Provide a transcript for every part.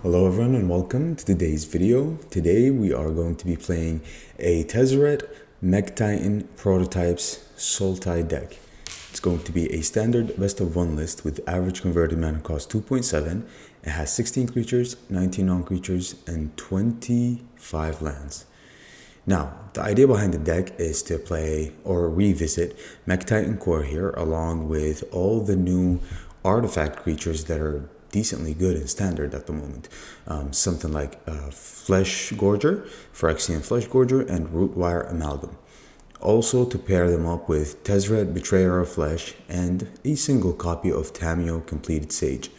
Hello everyone and welcome to today's video. Today we are going to be playing a Tezzeret Mech Titan Prototypes Sultai deck. It's going to be a standard best of one list with average converted mana cost 2.7. It has 16 creatures, 19 non-creatures, and 25 lands. Now, the idea behind the deck is to play or revisit Mech Titan Core here along with all the new artifact creatures that are decently good in standard at the moment. Something like Flesh Gorger, Phyrexian Flesh Gorger, and Rootwire Amalgam. Also to pair them up with Tezzeret Betrayer of Flesh and a single copy of Tamiyo Completed Sage.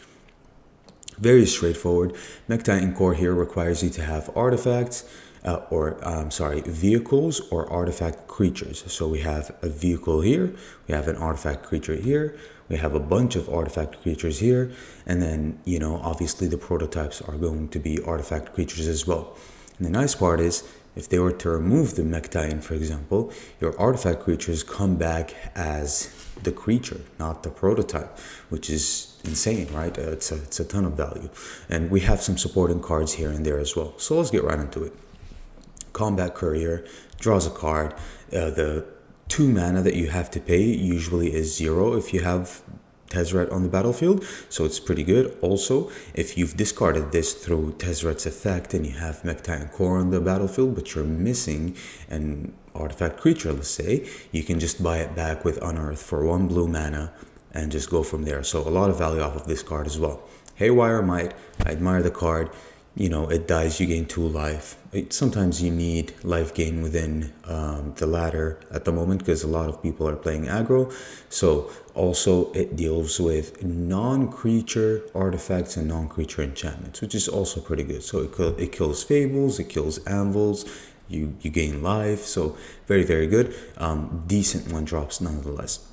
Very straightforward. Mech Titan Core here requires you to have artifacts, vehicles or artifact creatures. So we have a vehicle here, we have an artifact creature here, we have a bunch of artifact creatures here, and then, obviously the prototypes are going to be artifact creatures as well. And the nice part is, if they were to remove the Mech Titan, for example, your artifact creatures come back as the creature, not the prototype, which is insane, right? It's a ton of value. And we have some supporting cards here and there as well. So let's get right into it. Combat Courier draws a card. The 2 mana that you have to pay usually is 0 if you have Tezzeret on the battlefield, so it's pretty good. Also, if you've discarded this through Tezzeret's effect and you have Mech Titan Core on the battlefield, but you're missing an artifact creature, let's say, you can just buy it back with Unearth for 1 blue mana and just go from there. So a lot of value off of this card as well. Haywire Might, I admire the card. It dies, you gain 2 life. Sometimes you need life gain within the ladder at the moment because a lot of people are playing aggro. So also it deals with non-creature artifacts and non-creature enchantments, which is also pretty good. So it kills fables, it kills anvils, you gain life. So very, very good. Decent 1-drops nonetheless.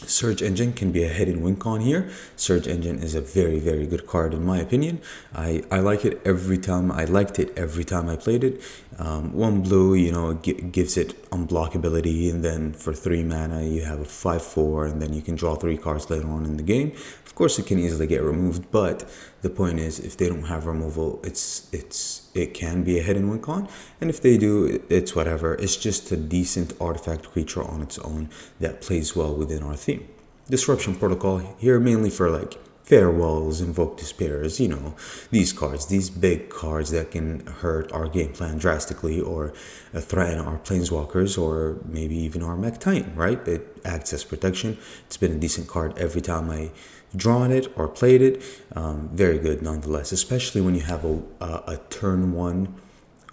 Surge Engine can be a hidden win con here. Surge Engine is a very, very good card in my opinion. I like it every time. I liked it every time I played it. 1 blue, gives it unblockability, and then for 3 mana you have a 5/4, and then you can draw 3 cards later on in the game. Of course, it can easily get removed, but the point is, if they don't have removal, it can be a hidden win con, and if they do, it's whatever. It's just a decent artifact creature on its own that plays well within our theme. Disruption Protocol here mainly for like Farewells, Invoke Despairs, these cards, these big cards that can hurt our game plan drastically or threaten our planeswalkers or maybe even our Mech Titan, right? It acts as protection. It's been a decent card every time I drawn it or played it. Very good nonetheless, especially when you have a turn 1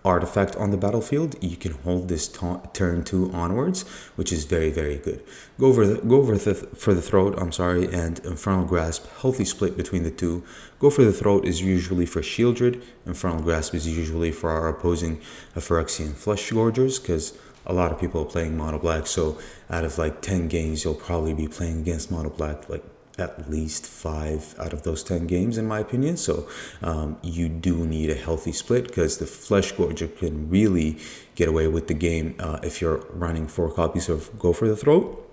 artifact on the battlefield. You can hold this turn 2 onwards, which is very, very good. Go for the Throat, and Infernal Grasp. Healthy split between the two. Go for the Throat is usually for Shieldred. Infernal Grasp is usually for our opposing Phyrexian Flesh Gorgers, because a lot of people are playing Mono Black, so out of like 10 games, you'll probably be playing against Mono Black like at least 5 out of those 10 games in my opinion. So you do need a healthy split, because the Flesh Gorger can really get away with the game if you're running 4 copies of Go for the Throat.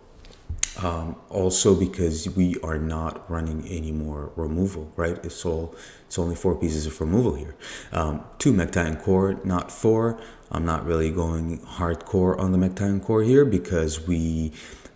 Also because we are not running any more removal, right? It's only 4 pieces of removal here. 2 Mech Titan Core, not 4. I'm not really going hardcore on the Mech Titan Core here because we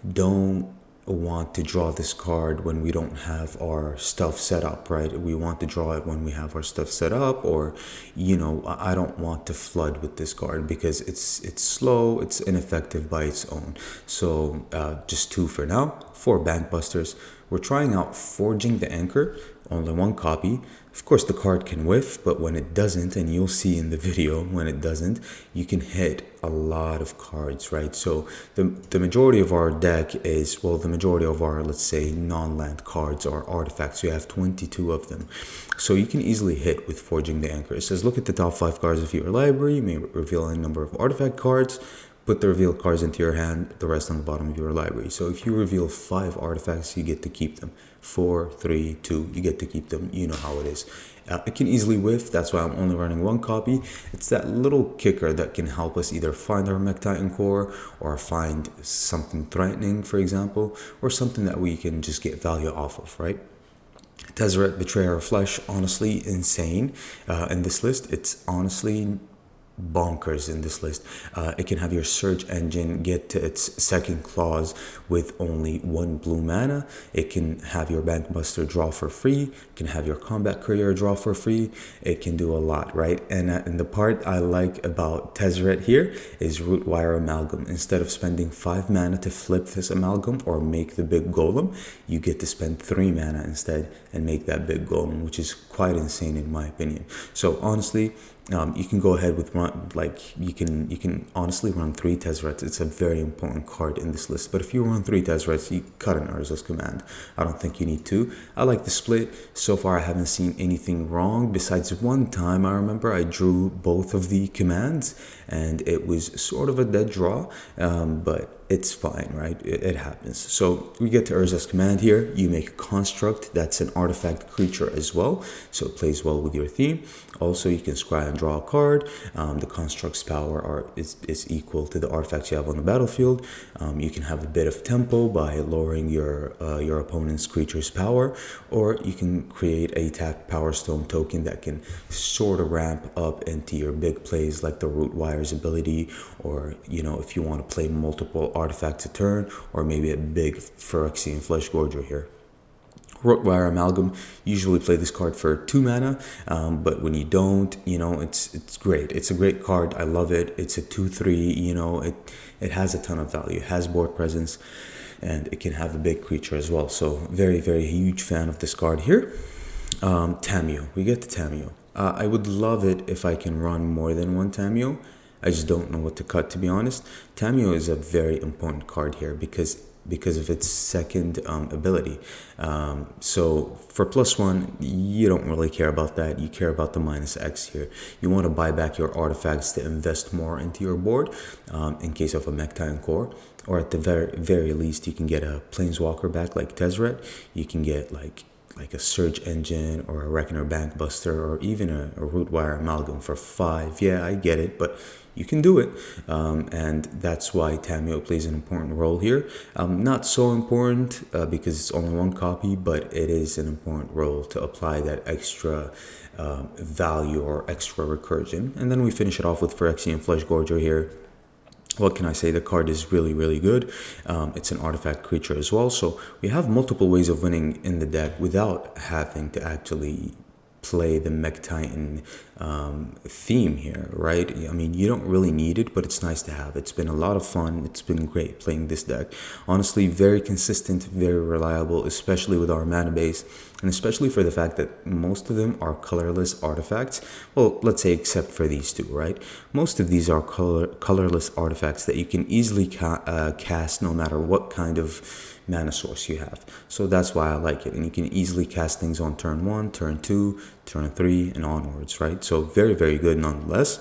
don't want to draw this card when we don't have our stuff set up, right? We want to draw it when we have our stuff set up, or I don't want to flood with this card because it's slow, it's ineffective by its own. So just 2 for now. 4 Bankbusters. We're trying out Forging the Anchor, only 1 copy. Of course, the card can whiff, but when it doesn't, and you'll see in the video when it doesn't, you can hit a lot of cards, right? So the majority of our deck is, the majority of our, let's say, non-land cards are artifacts. You have 22 of them. So you can easily hit with Forging the Anchor. It says, look at the top 5 cards of your library. You may reveal a number of artifact cards. Put the revealed cards into your hand, the rest on the bottom of your library. So if you reveal 5 artifacts, you get to keep them. 4, 3, 2, you get to keep them. You know how it is. It can easily whiff. That's why I'm only running 1 copy. It's that little kicker that can help us either find our Mech Titan Core or find something threatening, for example, or something that we can just get value off of, right? Tezzeret, Betrayer, Flesh, honestly insane in this list. It's honestly bonkers in this list. It can have your search engine get to its second clause with only 1 blue mana. It can have your Bankbuster draw for free. It can have your Combat Courier draw for free. It can do a lot, right? And the part I like about Tezzeret here is Rootwire Amalgam. Instead of spending 5 mana to flip this Amalgam or make the big golem, you get to spend 3 mana instead and make that big golem, which is quite insane in my opinion. So honestly, you can go ahead with you can honestly run 3 Tezzerets. It's a very important card in this list. But if you run 3 Tezzerets, you cut an Urza's Command. I don't think you need 2. I like the split. So far, I haven't seen anything wrong. Besides one time, I remember I drew both of the commands, and it was sort of a dead draw. But it's fine, right? It happens. So we get to Urza's Command here. You make a construct that's an artifact creature as well, so it plays well with your theme. Also, you can scry and draw a card. The construct's power is equal to the artifacts you have on the battlefield. You can have a bit of tempo by lowering your opponent's creature's power, or you can create a tapped Power Stone token that can sort of ramp up into your big plays like the Rootwire's ability, or if you want to play multiple artifacts a turn, or maybe a big Phyrexian Flesh Gorger here. Rootwire Amalgam, usually play this card for 2 mana, but when you don't, it's great. It's a great card. I love it. It's a 2/3. It has a ton of value. It has board presence, and it can have a big creature as well. So very, very huge fan of this card here. Tamiyo. We get to Tamiyo. I would love it if I can run more than 1 Tamiyo. I just don't know what to cut, to be honest. Tamiyo is a very important card here because of its second ability. So for +1, you don't really care about that. You care about the -X here. You want to buy back your artifacts to invest more into your board in case of a Mekhtine Core. Or at the very least, you can get a Planeswalker back like Tezzeret. You can get like a Surge Engine or a Reckoner Bankbuster, or even a Rootwire Amalgam for 5. Yeah, I get it, but you can do it, and that's why Tamiyo plays an important role here. Not so important because it's only 1 copy, but it is an important role to apply that extra value or extra recursion. And then we finish it off with Phyrexian Flesh Gorger here. What can I say? The card is really, really good. It's an artifact creature as well, so we have multiple ways of winning in the deck without having to actually play the Mekhtine theme here, right? I mean, you don't really need it, but it's nice to have. It's been a lot of fun. It's been great playing this deck. Honestly, very consistent, very reliable, especially with our mana base, and especially for the fact that most of them are colorless artifacts. Well, let's say except for these 2, right? Most of these are colorless artifacts that you can easily cast no matter what kind of mana source you have. So that's why I like it. And you can easily cast things on turn 1, turn 2, turn 3, and onwards, right? So very, very good nonetheless.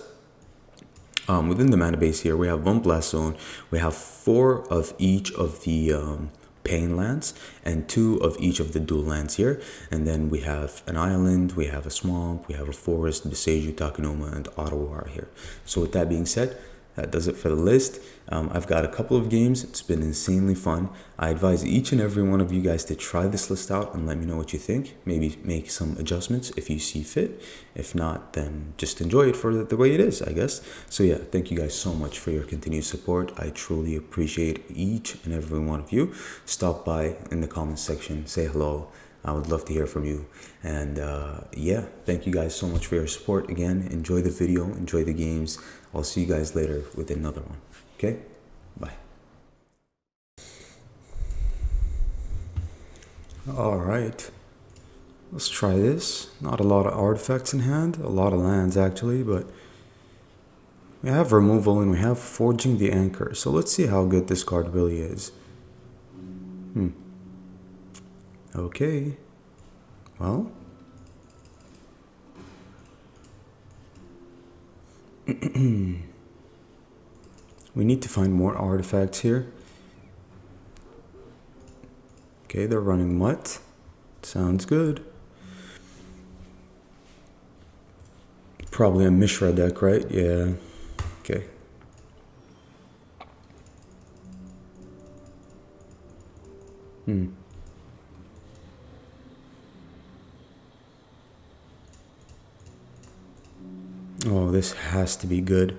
Within the mana base here, we have 1 Blast Zone. We have 4 of each of the Pain lands and 2 of each of the dual lands here. And then we have an island, we have a swamp, we have a forest, Beseju, Takenoma, and Ottawar here. So with that being said, that does it for the list. I've got a couple of games. It's been insanely fun. I advise each and every one of you guys to try this list out and let me know what you think. Maybe make some adjustments if you see fit. If not, then just enjoy it for the way it is, I guess. So yeah, thank you guys so much for your continued support. I truly appreciate each and every one of you. Stop by in the comments section, say hello. I would love to hear from you. And yeah, thank you guys so much for your support. Again, enjoy the video, enjoy the games. I'll see you guys later with another one. Okay? Bye. All right. Let's try this. Not a lot of artifacts in hand. A lot of lands, actually, but we have removal and we have Forging the Anchor. So let's see how good this card really is. Okay. Well. We need to find more artifacts here. Okay, they're running Mutt. Sounds good. Probably a Mishra deck, right? Yeah. Okay. know this has to be good.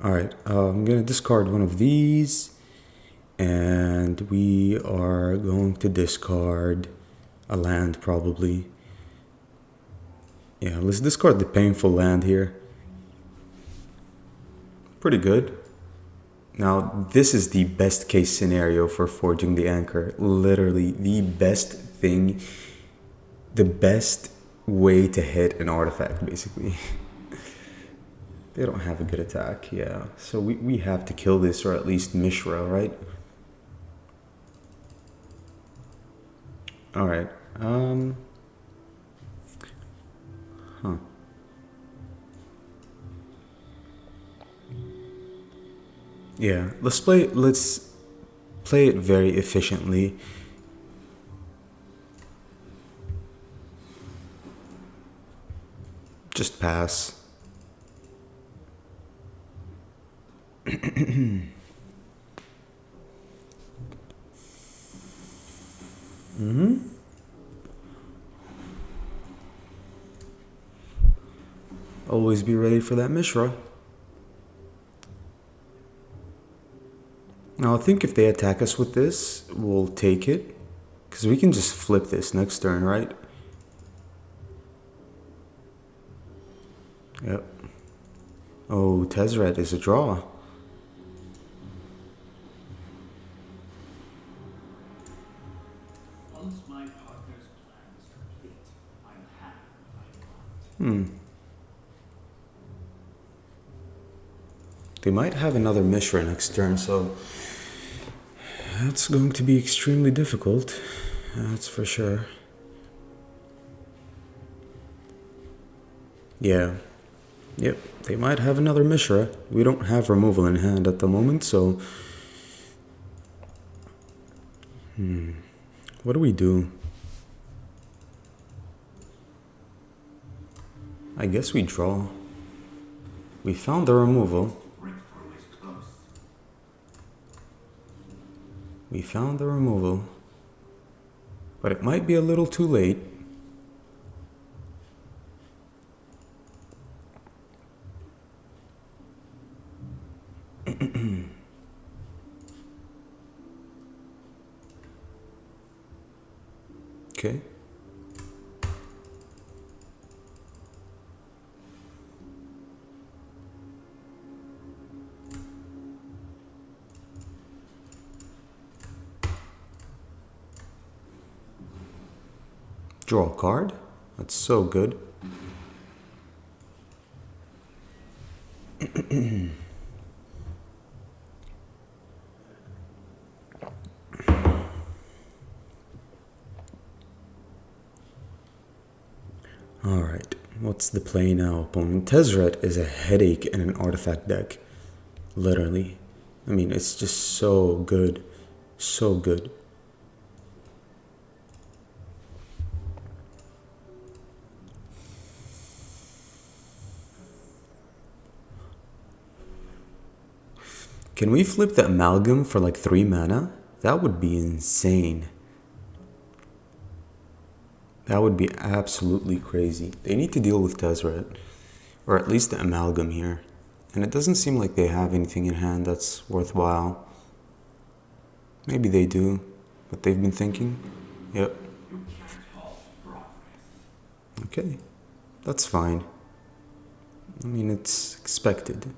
Alright, I'm going to discard one of these. And we are going to discard a land probably. Yeah, let's discard the painful land here. Pretty good. Now, this is the best case scenario for forging the anchor. Literally the best thing, the best way to hit an artifact, basically. They don't have a good attack, yeah. So we have to kill this, or at least Mishra, right? Alright, yeah, let's play it very efficiently. Just pass. Always be ready for that Mishra. Now I think if they attack us with this, we'll take it. Because we can just flip this next turn, right? Yep. Oh, Tezzeret is a draw. Once my partner's plan is complete, I'll have what I want. They might have another Mishra next turn, so that's going to be extremely difficult. That's for sure. Yeah. Yep, they might have another Mishra. We don't have removal in hand at the moment, so... What do we do? I guess we draw. We found the removal. We found the removal. But it might be a little too late. Okay. Draw a card. That's so good. Alright, what's the play now, opponent? Tezzeret is a headache in an artifact deck. Literally. I mean, it's just so good. So good. Can we flip the Amalgam for like 3 mana? That would be insane. That would be absolutely crazy. They need to deal with Tezzeret. Or at least the Amalgam here. And it doesn't seem like they have anything in hand that's worthwhile. Maybe they do. But they've been thinking. Yep. Okay. That's fine. I mean, it's expected.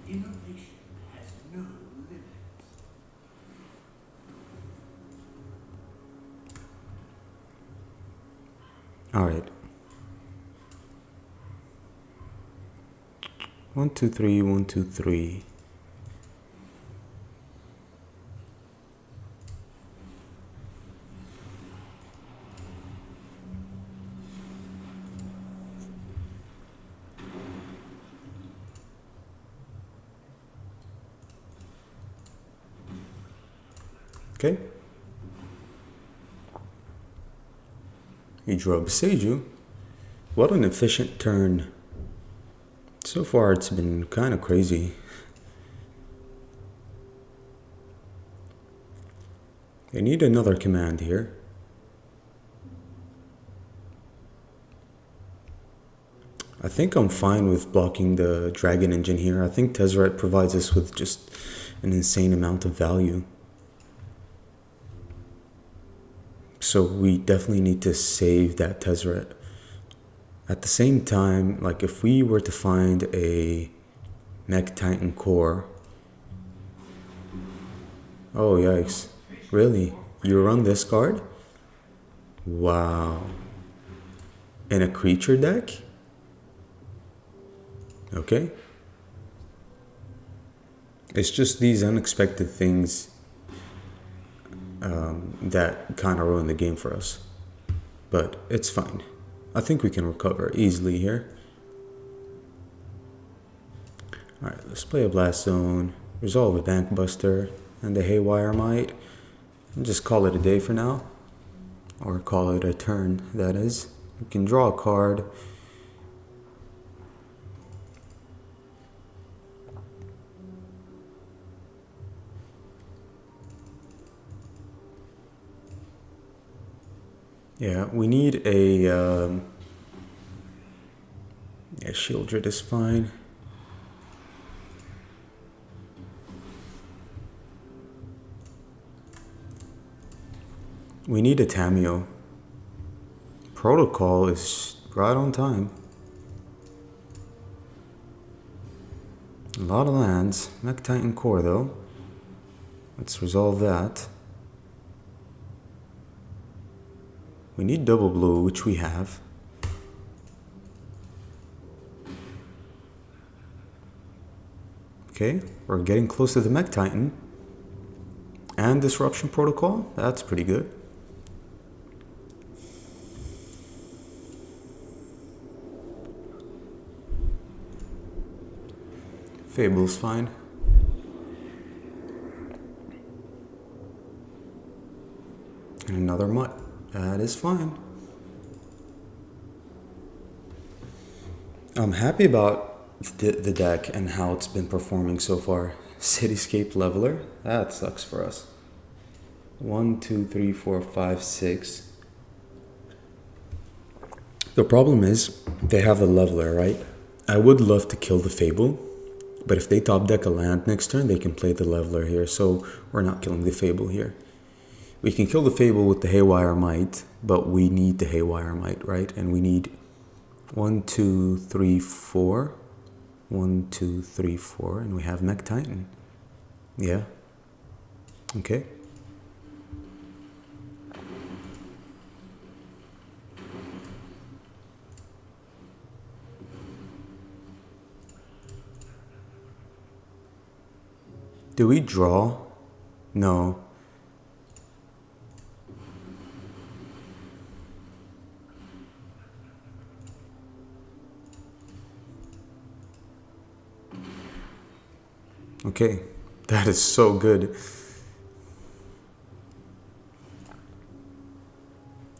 Innovation has no limits. All right. 1, 2, 3, 1, 2, 3. Okay. He drew a Beseiju. What an efficient turn. So far it's been kind of crazy. I need another command here. I think I'm fine with blocking the dragon engine here. I think Tezzeret provides us with just an insane amount of value. So we definitely need to save that Tezzeret. At the same time, like if we were to find a Mech Titan core. Oh yikes. Really? You run this card? Wow. In a creature deck? Okay. It's just these unexpected things that kind of ruin the game for us. But it's fine. I think we can recover easily here. Alright, let's play a Blast Zone, resolve a Bank Buster, and a Haywire Might, and just call it a day for now. Or call it a turn, that is. We can draw a card. Yeah, we need a Shieldred is fine. We need a Tameo. Protocol is right on time. A lot of lands. Mech Titan core though. Let's resolve that. We need double blue, which we have. Okay, we're getting close to the Mech Titan. And Disruption Protocol, that's pretty good. Fable's fine. And another Mutt. That is fine. I'm happy about the deck and how it's been performing so far. Cityscape Leveler, that sucks for us. 1, 2, 3, 4, 5, 6. The problem is they have a Leveler, right? I would love to kill the Fable, but if they top deck a land next turn, they can play the Leveler here, so we're not killing the Fable here. We can kill the Fable with the Haywire Might, but we need the Haywire Might, right? And we need 1, 2, 3, 4. 1, 2, 3, 4, and we have Mech Titan. Yeah. Okay. Do we draw? No. Okay, that is so good.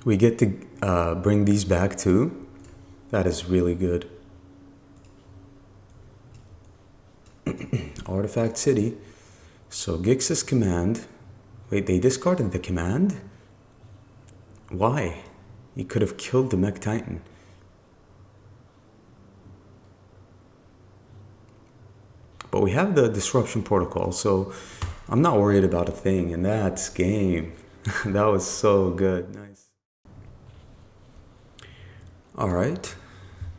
We get to bring these back too. That is really good. Artifact City. So Gix's command. Wait, they discarded the command? Why? He could have killed the Mech Titan. But we have the Disruption Protocol, so I'm not worried about a thing, and that's game. That was so good. Nice. Alright.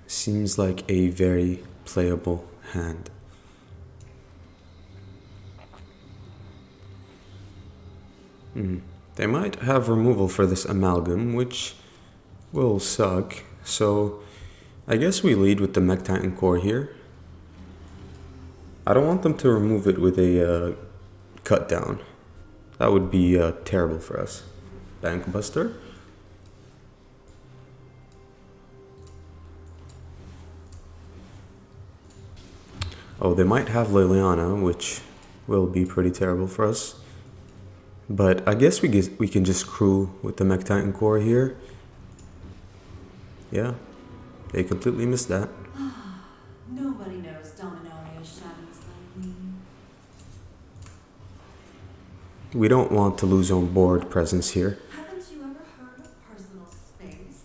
Seems like a very playable hand. They might have removal for this Amalgam, which will suck. So I guess we lead with the Mech Titan core here. I don't want them to remove it with a cut down. That would be terrible for us. Bank Buster. Oh, they might have Liliana, which will be pretty terrible for us. But I guess we can just crew with the Mech Titan core here. Yeah, they completely missed that. Nobody knows Dominaria's shadows like me. We don't want to lose on board presence here. Haven't you ever heard of personal space?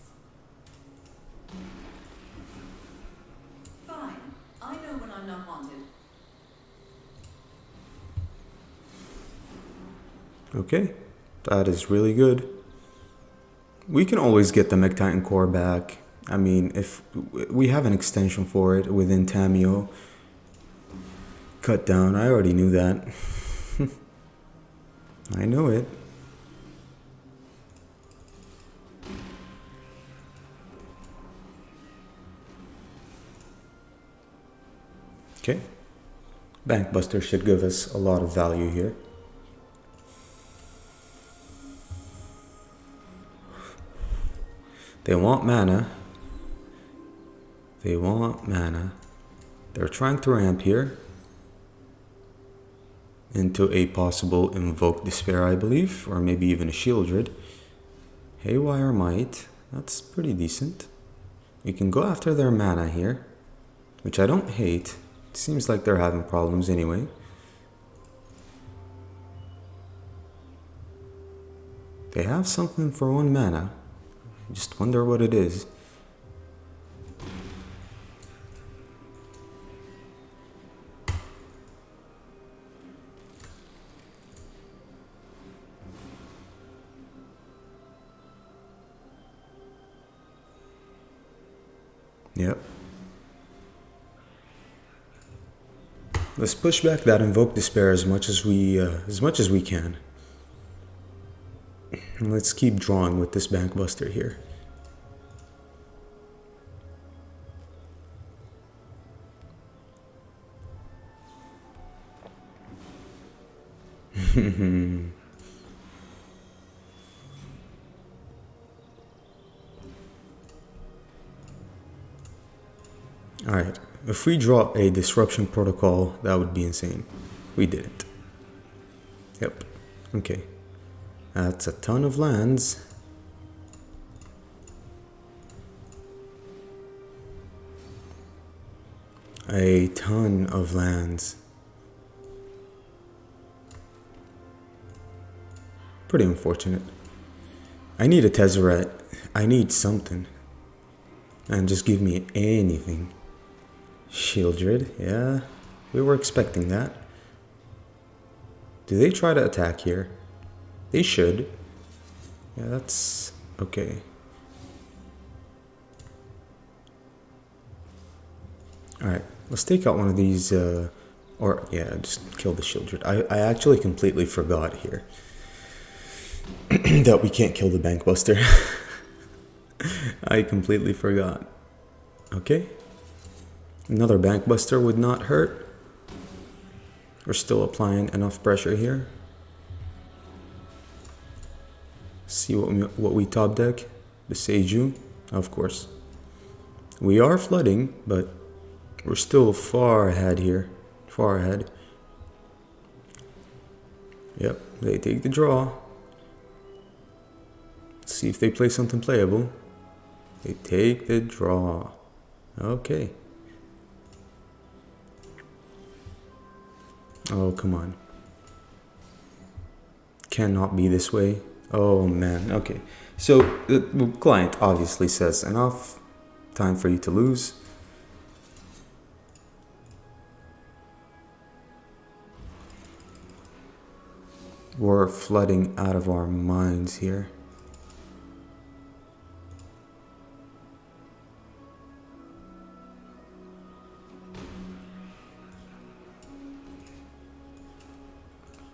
Fine. I know when I'm not wanted. Okay, that is really good. We can always get the Mech Titan core back. I mean, if we have an extension for it within Tamio. Cut down, I already knew that. I know it. Okay. Bankbuster should give us a lot of value here. They want mana. They want mana. They're trying to ramp here into a possible Invoke Despair, I believe, or maybe even a Shieldred. Haywire Might, that's pretty decent. We can go after their mana here, which I don't hate. It seems like they're having problems anyway. They have something for 1 mana. I just wonder what it is. Yep. Let's push back that Invoke Despair as much as we can. And let's keep drawing with this Bankbuster here. Alright, if we draw a Disruption Protocol, that would be insane. We didn't. Yep, okay. That's a ton of lands. A ton of lands. Pretty unfortunate. I need a Tezzeret. I need something. And just give me anything. Shieldred, yeah. We were expecting that. Do they try to attack here? They should. Yeah, that's okay. Alright, let's take out one of these, or yeah, just kill the Shieldred. I actually completely forgot here that we can't kill the Bankbuster. I completely forgot. Okay. Another Bankbuster would not hurt. We're still applying enough pressure here. See what we top deck. The Seiju, of course. We are flooding, but we're still far ahead here. Far ahead. Yep, they take the draw. Let's see if they play something playable. They take the draw. Okay. Oh, come on. Cannot be this way. Oh, man. Okay. So, the client obviously says, enough. Time for you to lose. We're flooding out of our minds here.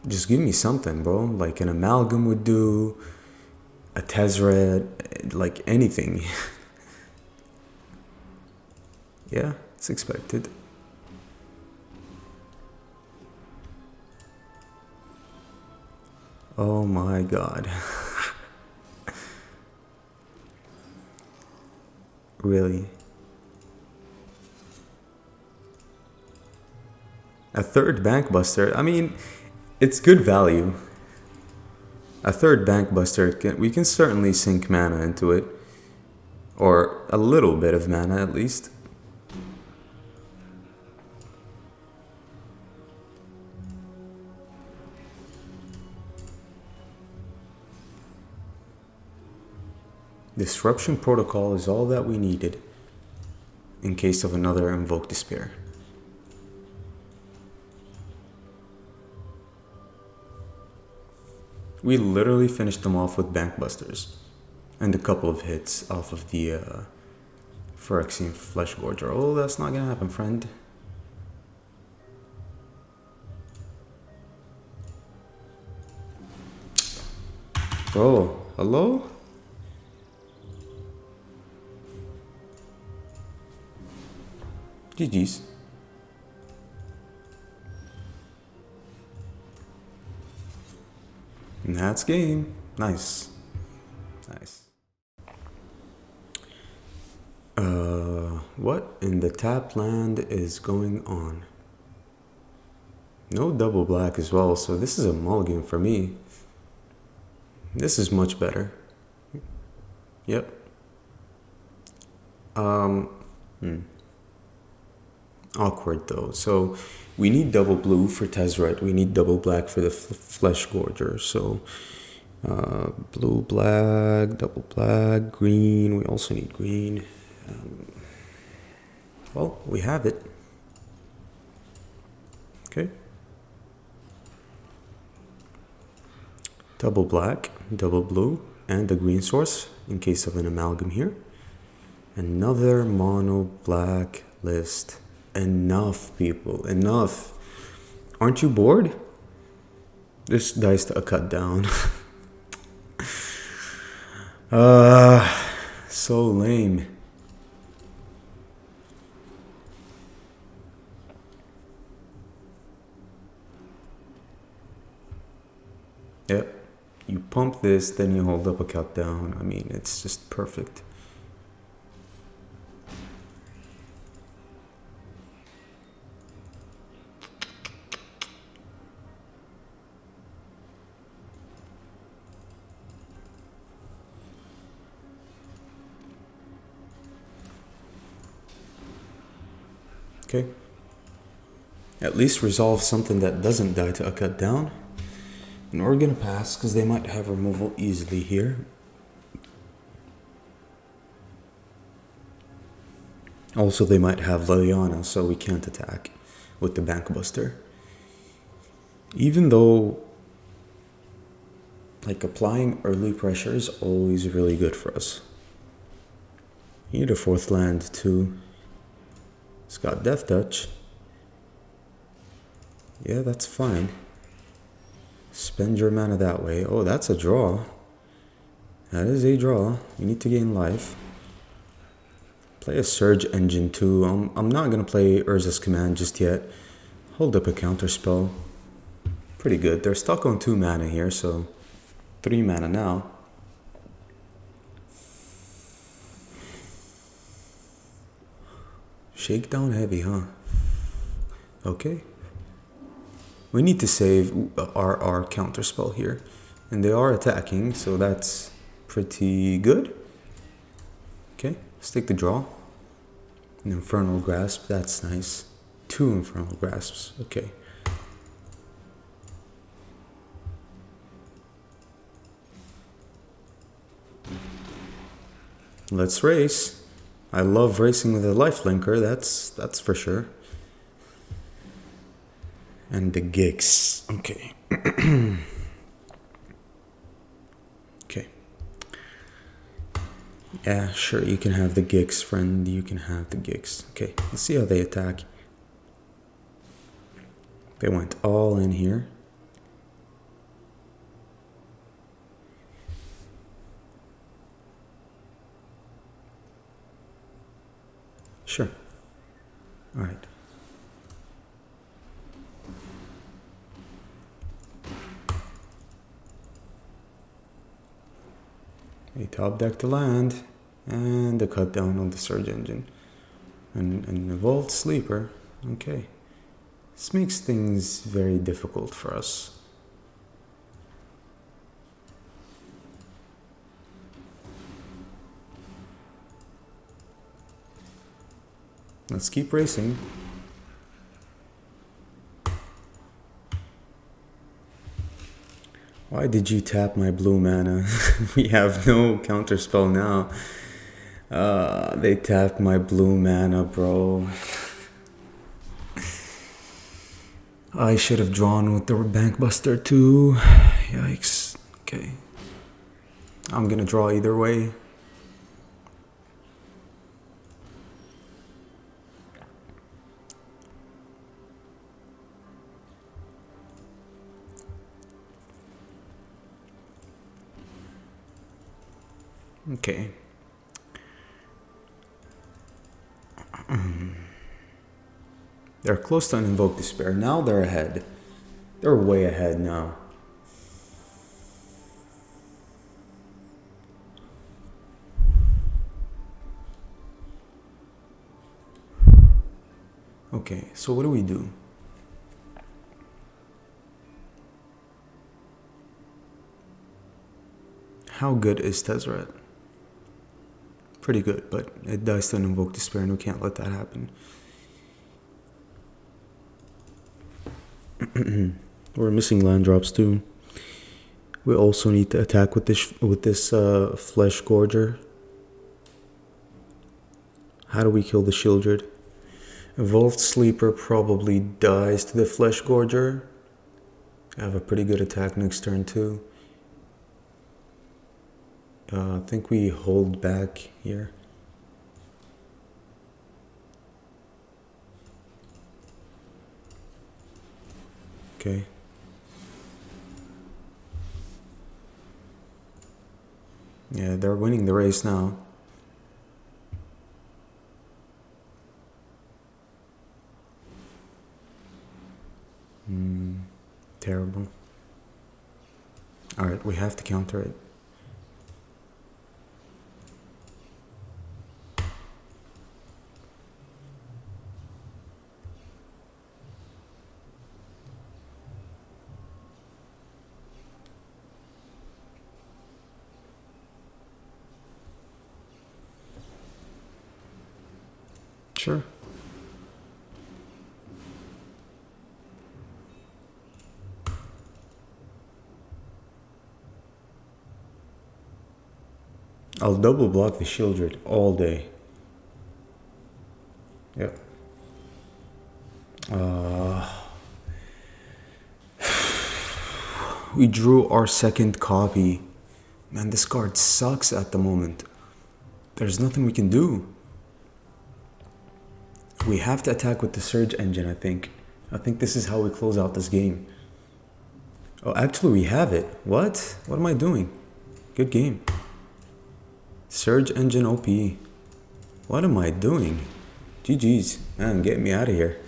Just give me something, bro. Like an Amalgam would do, a Tezzeret, like anything. Yeah, it's expected. Oh my god. Really? A third Bankbuster? I mean, it's good value. A third Bankbuster, we can certainly sink mana into it. Or a little bit of mana at least. Disruption Protocol is all that we needed in case of another Invoke Despair. We literally finished them off with Bankbusters and a couple of hits off of the Phyrexian Flesh Gorger. Oh, that's not gonna happen, friend. Bro, hello? GG's. And that's game. Nice. Nice. What in the tap land is going on? No double black as well, so this is a mulligan for me. This is much better. Yep. Awkward though. So we need double blue for Tezzeret. We need double black for the Flesh Gorger. So blue, black, double black, green. We also need green. Well, we have it. Okay. Double black, double blue, and a green source in case of an amalgam here. Another mono black list. Enough, people, enough. Aren't you bored? This dice to a cut down. So lame. Yep. You pump this, then you hold up a cut down. I mean, it's just perfect. Okay. At least resolve something that doesn't die to a cut down. And we're gonna pass because they might have removal easily here. Also, they might have Liliana, so we can't attack with the Bankbuster. Even though, like, applying early pressure is always really good for us. You need a fourth land too. It's got Death Touch. Yeah, that's fine. Spend your mana that way. Oh, that's a draw. That is a draw. You need to gain life. Play a Surge Engine too. I'm not going to play Urza's Command just yet. Hold up a counter spell. Pretty good. They're stuck on 2 mana here, so 3 mana now. Shakedown heavy, huh? Okay. We need to save our counterspell here. And they are attacking, so that's pretty good. Okay, let's take the draw. An Infernal Grasp, that's nice. 2 Infernal Grasps, okay. Let's race. I love racing with a lifelinker, that's for sure. And the gigs. Okay. Okay. Yeah, sure, you can have the gigs, friend. You can have the gigs. Okay, let's see how they attack. They went all in here. Sure. All right. A top deck to land, and a cut down on the Surge Engine. And an Evolved Sleeper. Okay. This makes things very difficult for us. Let's keep racing. Why did you tap my blue mana? We have no counterspell now. They tapped my blue mana, bro. I should have drawn with the Bankbuster too. Yikes. Okay. I'm gonna draw either way. Okay. They're close to Uninvoke Despair. Now they're ahead. They're way ahead now. Okay, so what do we do? How good is Tezzeret? Pretty good, but it dies to Invoke Despair and we can't let that happen. We're missing land drops too. We also need to attack with this Flesh Gorger. How do we kill the Shieldred? Evolved Sleeper probably dies to the Flesh Gorger. I have a pretty good attack next turn too. I think we hold back here. Okay. Yeah, they're winning the race now. Terrible. Alright, we have to counter it. Sure. I'll double block the Shieldred all day. Yep. We drew our second copy. Man, this card sucks at the moment. There's nothing we can do. We have to attack with the Surge Engine, I think. I think this is how we close out this game. Oh, actually we have it. What? What am I doing? Good game. Surge Engine OP. What am I doing? GG's. Man, get me out of here.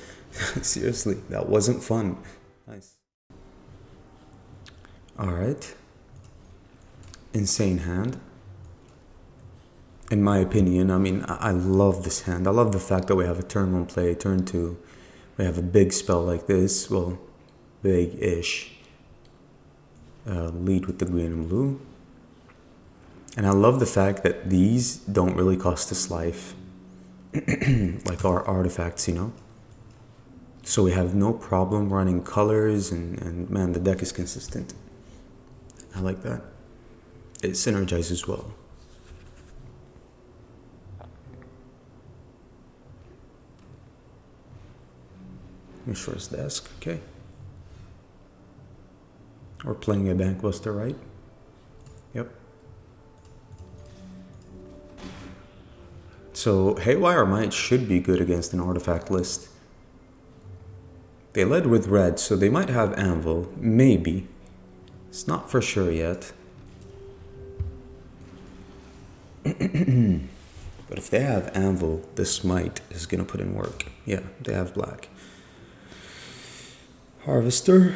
Seriously, that wasn't fun. Nice. Alright. Insane hand. In my opinion, I mean, I love this hand. I love the fact that we have a turn 1 play, turn 2. We have a big spell like this. Well, big-ish. Lead with the green and blue. And I love the fact that these don't really cost us life. Like our artifacts, you know? So we have no problem running colors and man, the deck is consistent. I like that. It synergizes well. Mishra's desk, okay. We're playing a Bankbuster, right? Yep. So Haywire Might should be good against an artifact list. They led with red, so they might have Anvil, maybe. It's not for sure yet. But if they have Anvil, the Smite is gonna put in work. Yeah, they have black. Harvester.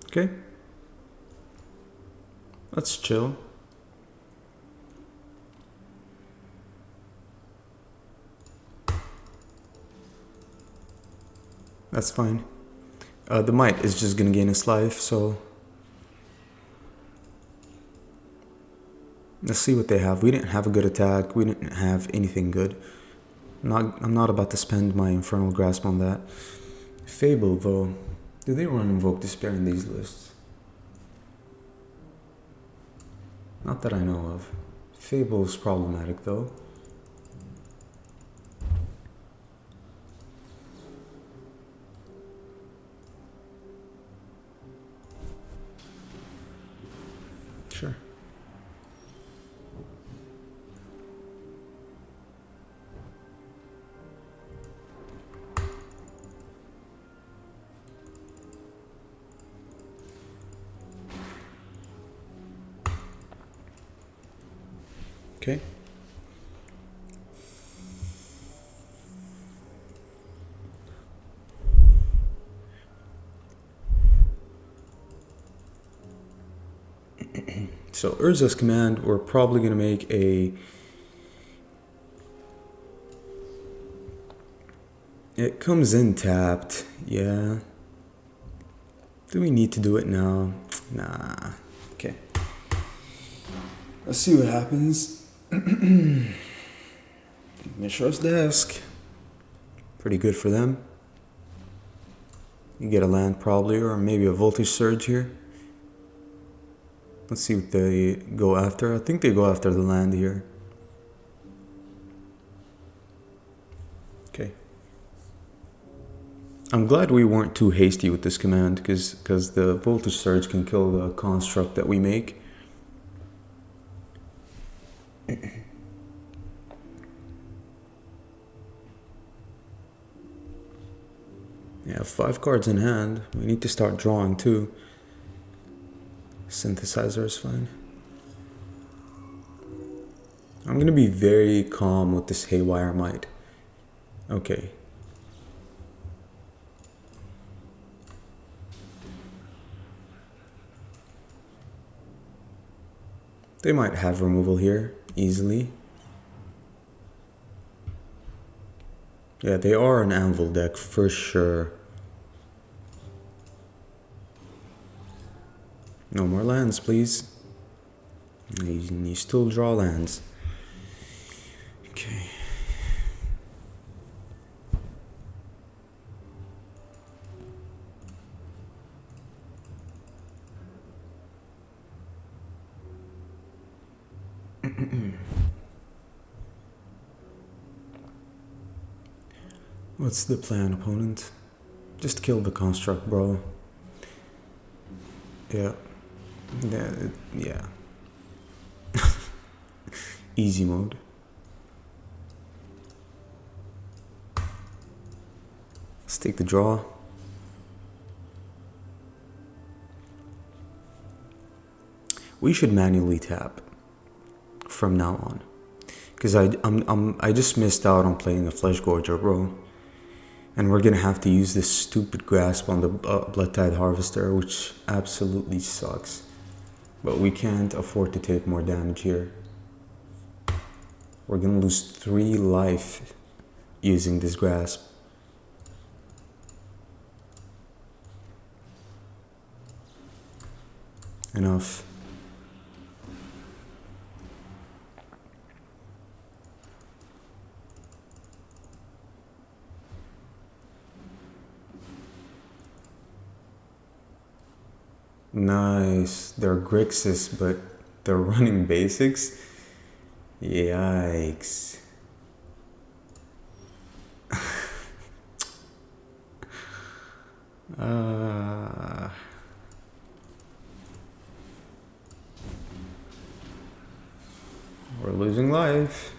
Okay. Let's chill. That's fine. The Might is just gonna gain its life, so Let's see what they have. We didn't have a good attack. We didn't have anything good. I'm not about to spend my Infernal Grasp on that. Fable, though. Do they run Invoke Despair in these lists? Not that I know of. Fable is problematic, though. Sure. Okay. So Urza's command, we're probably going to make a... It comes in tapped, yeah. Do we need to do it now? Nah. Okay. Let's see what happens. Mishra's desk. Pretty good for them. You get a land probably, or maybe a voltage surge here. Let's see what they go after. I think they go after the land here. Okay. I'm glad we weren't too hasty with this command, because the voltage surge can kill the construct that we make. Yeah, 5 cards in hand. We need to start drawing too. Synthesizer is fine. I'm gonna be very calm with this Haywire Might. Okay. They might have removal here, easily. Yeah, they are an Anvil deck for sure. No more lands, please. You still draw lands. Okay. What's the plan, opponent? Just kill the construct, bro. Yeah. Yeah. Easy mode. Let's take the draw. We should manually tap from now on, because I just missed out on playing a Flesh Gorger, bro. And we're gonna have to use this stupid grasp on the Blood Tide Harvester, which absolutely sucks. But we can't afford to take more damage here. We're gonna lose 3 life using this grasp. Enough. Nice. They're Grixis, but they're running basics. Yikes. We're losing life.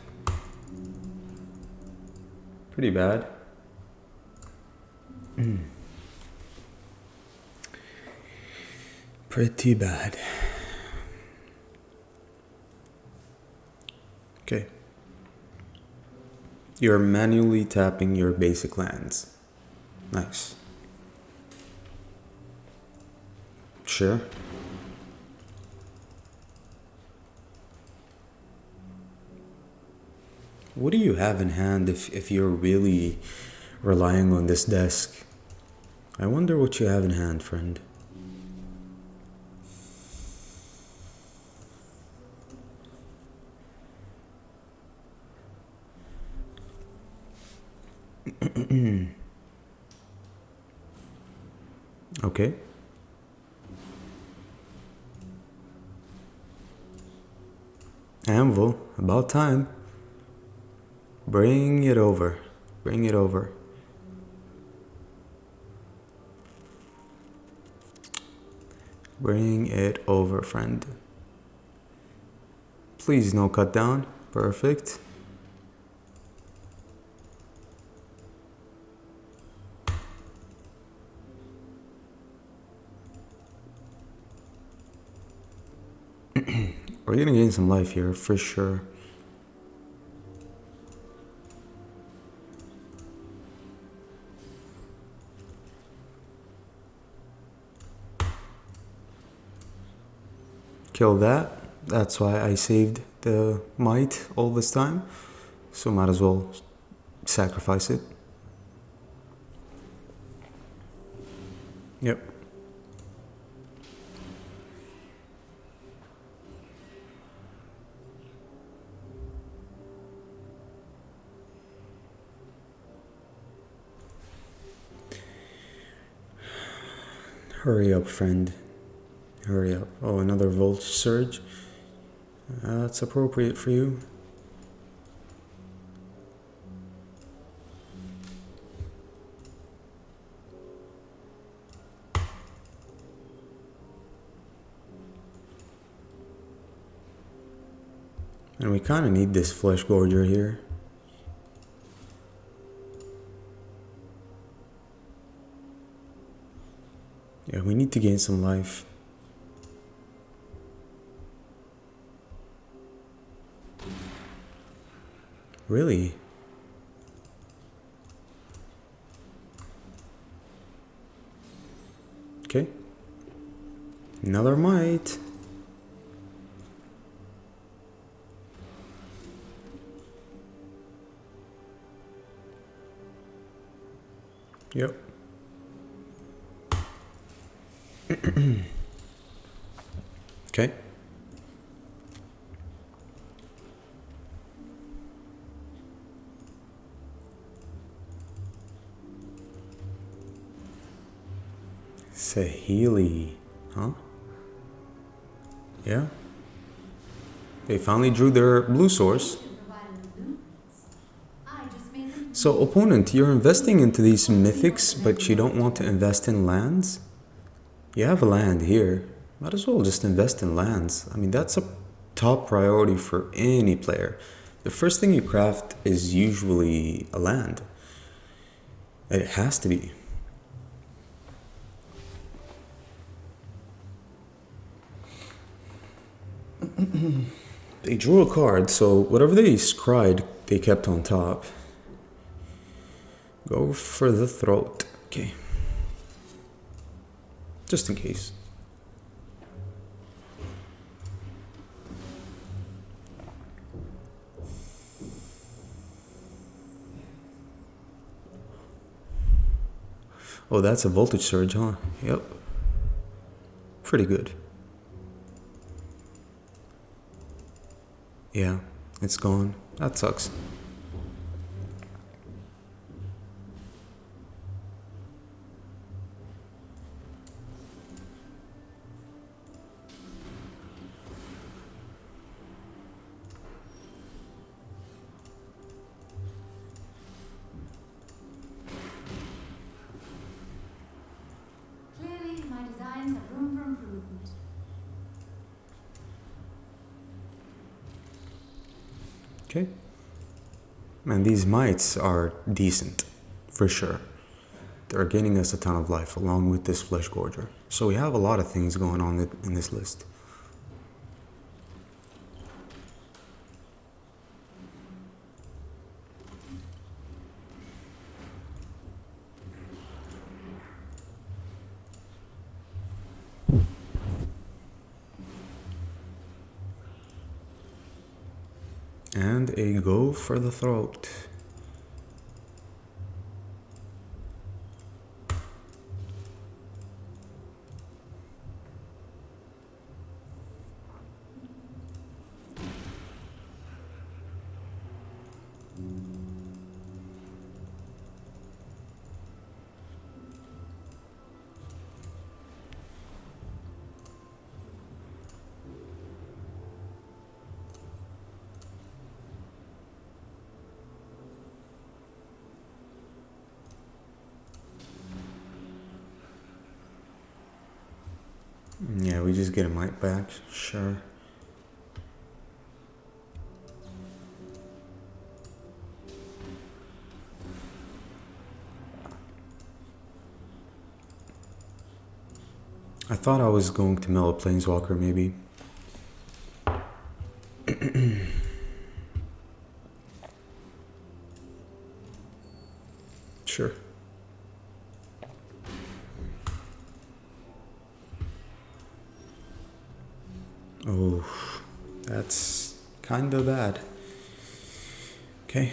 Pretty bad. Pretty bad. Okay. You're manually tapping your basic lands. Nice. Sure. What do you have in hand if you're really relying on this desk? I wonder what you have in hand, friend. Okay. Anvil, about time. Bring it over. Bring it over. Bring it over, friend. Please no cut down. Perfect. We're gonna gain some life here for sure. Kill that. That's why I saved the might all this time. So might as well sacrifice it. Yep. Hurry up, friend. Hurry up. Oh, another Volt Surge. That's appropriate for you. And we kind of need this Flesh Gorger here. Yeah, we need to gain some life. Really? Okay. Another might. Yep. Okay. Sahili, huh? Yeah. They finally drew their blue source. So opponent, you're investing into these mythics, but you don't want to invest in lands? You have a land here. Might as well just invest in lands. I mean, that's a top priority for any player. The first thing you craft is usually a land. It has to be. They drew a card, so whatever they scried, they kept on top. Go for the throat. Okay. Just in case. Oh, that's a voltage surge, huh? Yep. Pretty good. Yeah, it's gone. That sucks. Clearly, my designs have room for improvement. Okay. Man, these mites are decent, for sure. They're gaining us a ton of life along with this Flesh Gorger. So we have a lot of things going on in this list. And a go for the throat. Yeah, we just get a mic back, sure. I thought I was going to mill a Planeswalker, maybe. Sure. Oh, that's kind of bad. Okay.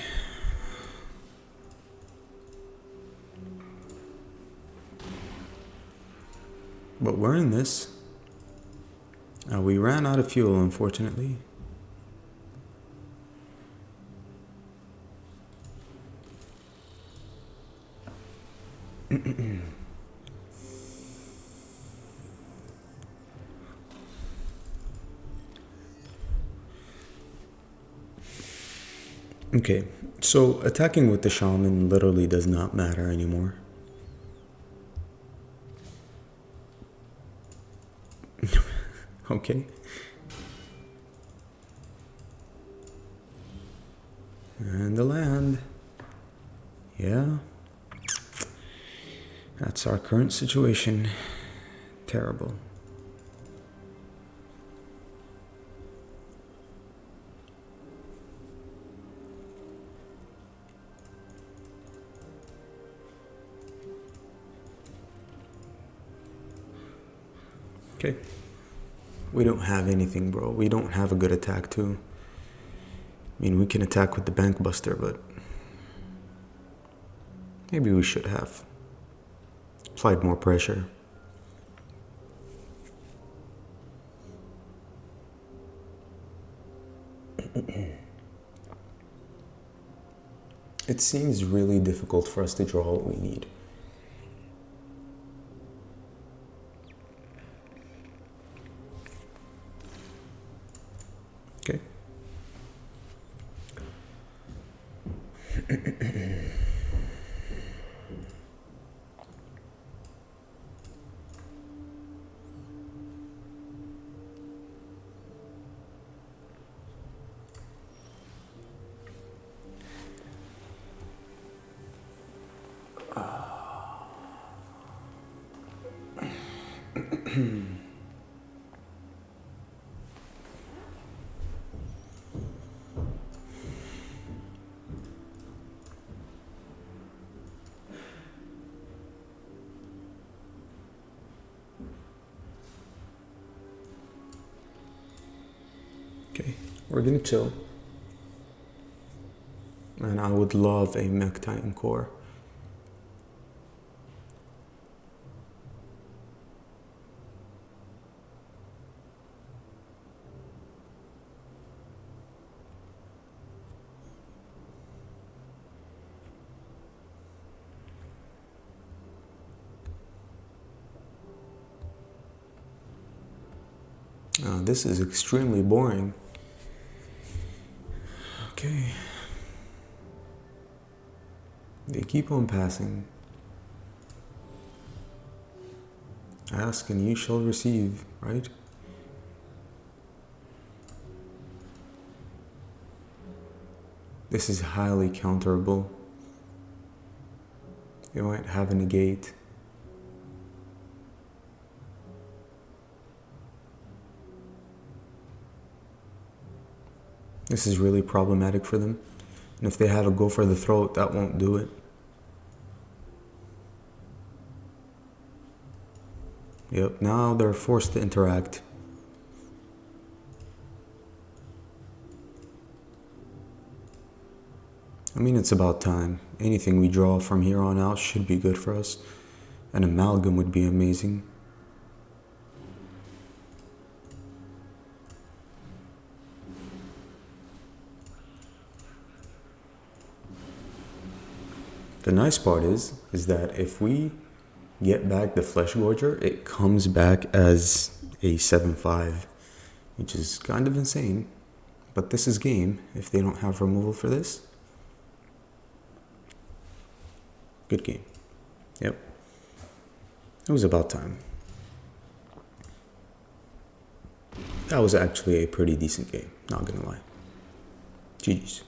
But we're in this. We ran out of fuel, unfortunately. Okay, so attacking with the shaman literally does not matter anymore. Okay. And the land. Yeah. That's our current situation. Terrible. Okay. We don't have anything, bro. We don't have a good attack, too. I mean, we can attack with the Bank Buster, but maybe we should have applied more pressure. It seems really difficult for us to draw what we need. Okay. Okay, we're gonna chill. And I would love a Mech Titan core. This is extremely boring. Okay. They keep on passing. Ask and you shall receive, right? This is highly counterable. You might have a negate. This is really problematic for them. And if they have a go for the throat, that won't do it. Yep, now they're forced to interact. I mean, it's about time. Anything we draw from here on out should be good for us. An amalgam would be amazing. The nice part is that if we get back the Flesh Gorger, it comes back as a 7/5, which is kind of insane. But this is game if they don't have removal for this. Good game. Yep. It was about time. that was actually a pretty decent game, not gonna lie. GG's.